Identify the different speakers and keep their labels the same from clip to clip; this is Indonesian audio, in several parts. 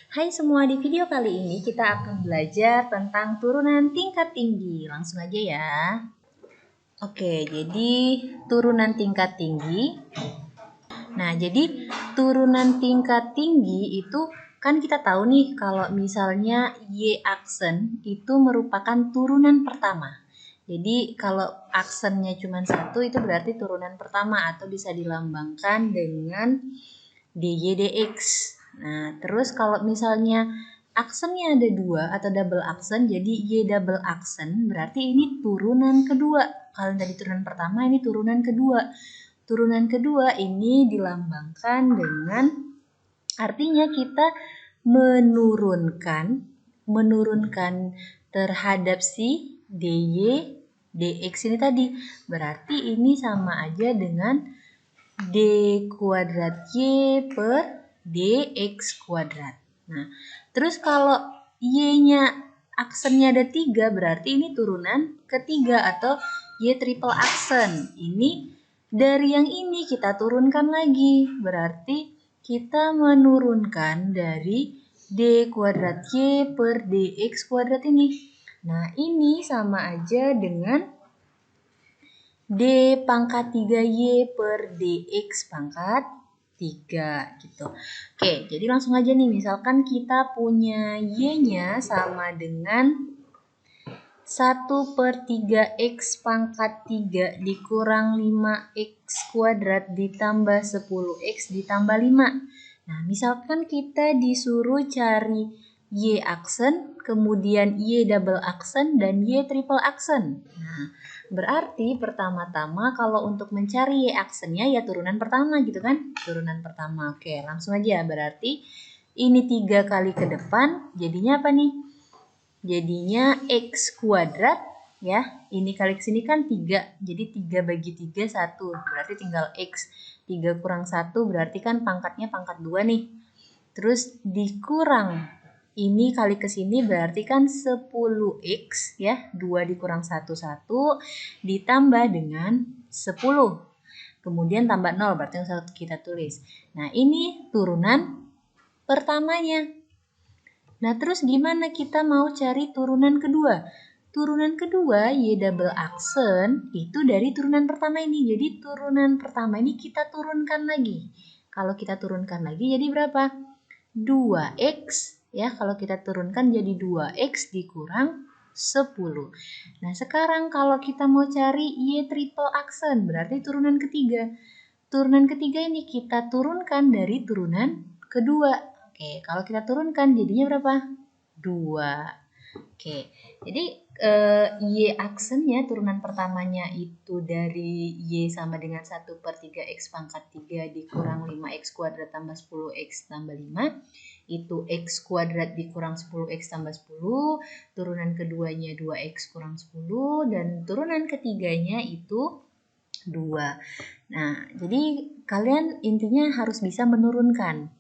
Speaker 1: Hai semua, di video kali ini kita akan belajar tentang turunan tingkat tinggi. Langsung aja ya. Oke, jadi turunan tingkat tinggi. Nah, jadi turunan tingkat tinggi itu kan kita tahu nih kalau misalnya Y aksen itu merupakan turunan pertama. Jadi kalau aksennya cuma satu itu berarti turunan pertama atau bisa dilambangkan dengan DY/DX. Nah, terus kalau misalnya aksennya ada dua atau double aksen, jadi Y double aksen, berarti ini turunan kedua. Kalau tadi turunan pertama, ini turunan kedua. Turunan kedua ini dilambangkan dengan, artinya kita menurunkan terhadap si DY, DX ini tadi. Berarti ini sama aja dengan D kuadrat Y per DX kuadrat. Nah, terus kalau Y-nya aksennya ada 3, berarti ini turunan ketiga atau Y triple aksen. Ini dari yang ini kita turunkan lagi. Berarti kita menurunkan dari D kuadrat Y per DX kuadrat ini. Nah, ini sama aja dengan D pangkat 3Y per DX pangkat 3 gitu. Oke, jadi langsung aja nih, misalkan kita punya Y-nya sama dengan 1 per 3X pangkat 3 dikurang 5X kuadrat ditambah 10X ditambah 5. Nah, misalkan kita disuruh cari Y aksen, kemudian Y double aksen, dan Y triple aksen. Nah, berarti pertama-tama kalau untuk mencari Y aksennya ya turunan pertama gitu kan? Turunan pertama. Oke, langsung aja. Berarti ini 3 kali ke depan, jadinya apa nih? Jadinya X kuadrat ya. Ini kali ke sini kan 3. Jadi 3 bagi 3 1. Berarti tinggal X. 3 kurang 1 berarti kan pangkatnya pangkat 2 nih. Terus dikurang ini kali ke sini berarti kan 10X ya. 2 dikurang 1 1 ditambah dengan 10. Kemudian tambah 0 berarti yang satu kita tulis. Nah, ini turunan pertamanya. Nah, terus gimana kita mau cari turunan kedua? Turunan kedua, Y double aksen, itu dari turunan pertama ini. Jadi, turunan pertama ini kita turunkan lagi. Kalau kita turunkan lagi, jadi berapa? 2X. Ya, kalau kita turunkan jadi 2X dikurang 10. Nah, sekarang kalau kita mau cari Y triple aksen, berarti turunan ketiga. Turunan ketiga ini kita turunkan dari turunan kedua. Oke, kalau kita turunkan jadinya berapa? 2. Oke, jadi Y aksennya turunan pertamanya itu dari Y sama dengan 1 per 3X pangkat 3 dikurang 5X kuadrat tambah 10X tambah 5. Itu X kuadrat dikurang 10X tambah 10. Turunan keduanya 2X kurang 10. Dan turunan ketiganya itu 2. Nah, jadi kalian intinya harus bisa menurunkan.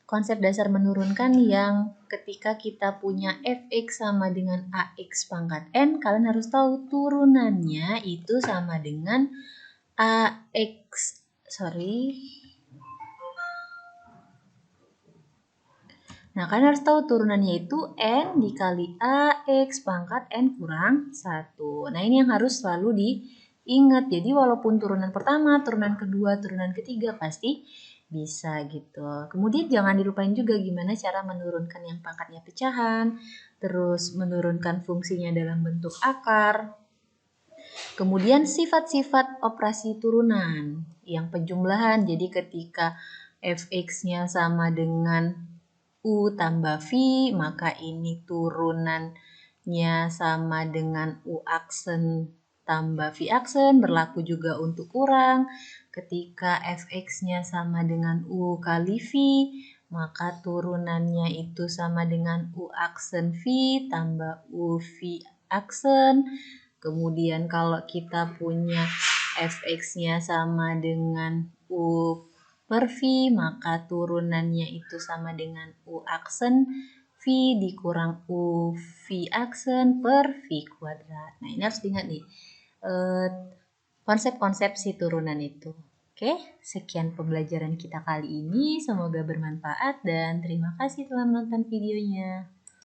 Speaker 1: Konsep dasar menurunkan yang ketika kita punya fx sama dengan ax pangkat n, kalian harus tahu turunannya itu sama dengan Nah, kalian harus tahu turunannya itu n dikali ax pangkat n kurang 1. Nah, ini yang harus selalu diingat. Jadi, walaupun turunan pertama, turunan kedua, turunan ketiga pasti bisa gitu. Kemudian jangan dilupain juga gimana cara menurunkan yang pangkatnya pecahan, terus menurunkan fungsinya dalam bentuk akar. Kemudian sifat-sifat operasi turunan yang penjumlahan. Jadi ketika fx-nya sama dengan U tambah V, maka ini turunannya sama dengan U aksen tambah V aksen, berlaku juga untuk kurang. Ketika fx-nya sama dengan U kali V, maka turunannya itu sama dengan U aksen V tambah U V aksen. Kemudian kalau kita punya fx-nya sama dengan U per V, maka turunannya itu sama dengan U aksen V dikurang U V aksen per V kuadrat. Nah, ini harus diingat nih konsep-konsep si turunan itu. Oke, sekian pembelajaran kita kali ini. Semoga bermanfaat dan terima kasih telah menonton videonya.